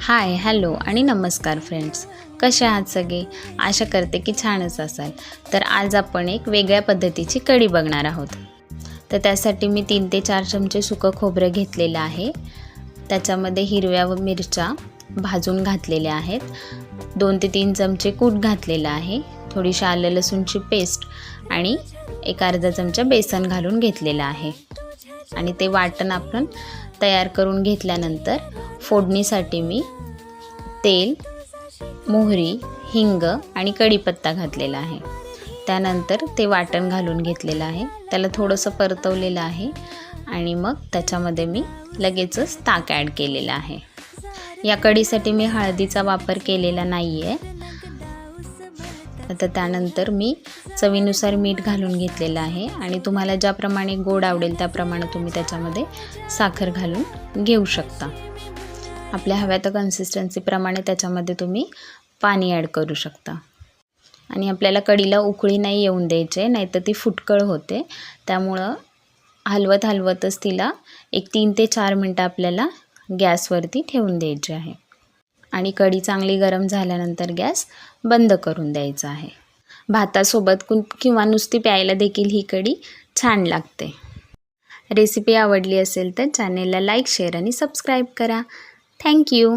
हाय, hello आणि नमस्कार friends. कसे आहात सगळे? आशा करते की छानच असाल. तर आज आपण एक वेगळ्या पद्धतीची कढी बघणार आहोत. तर त्यासाठी मी 3 ते 4 चमचे सुकं खोबरं घेतलेलं आहे. त्याच्यामध्ये हिरव्या मिरच्या भाजून घातलेल्या आहेत. 2 ते 3 चमचे कूट घातलेलं आहे. थोडीशी आलं लसूणची पेस्ट आणि एक अर्धा चमचा बेसन घालून घेतलेलं आहे. आणि ते वाटण आपण तयार करून घेतल्यानंतर फोडणीसाठी मी तेल, मोहरी, हिंग आणि कढीपत्ता घातलेला आहे. त्यानंतर ते वाटण घालून घेतलेलं आहे. त्याला थोडंसं परतवलेलं आहे आणि मग त्याच्यामध्ये मी लगेचच ताक ॲड केलेलं आहे. या कढीसाठी मी हळदीचा वापर केलेला नाही आहे. आता त्यानंतर मी चवीनुसार मीठ घालून घेतलेलं आहे आणि तुम्हाला ज्याप्रमाणे गोड आवडेल त्याप्रमाणे तुम्ही त्याच्यामध्ये साखर घालून घेऊ शकता. आपल्या हव्या त्या कन्सिस्टन्सीप्रमाणे त्याच्यामध्ये तुम्ही पाणी ॲड करू शकता. आणि आपल्याला कढीला उकळी नाही येऊन द्यायची, नाहीतर ती फुटकळ होते. त्यामुळं हलवतच तिला एक 3 ते 4 मिनटं आपल्याला गॅसवरती ठेवून द्यायची आहे. आणि कढी चांगली गरम झाल्यानंतर गॅस बंद करून द्यायचा आहे. भातासोबत किंवा नुसती प्यायला देखील ही कढी छान लागते. रेसिपी आवडली असेल तर चॅनेलला लाईक, शेअर आणि सबस्क्राईब करा. थँक्यू.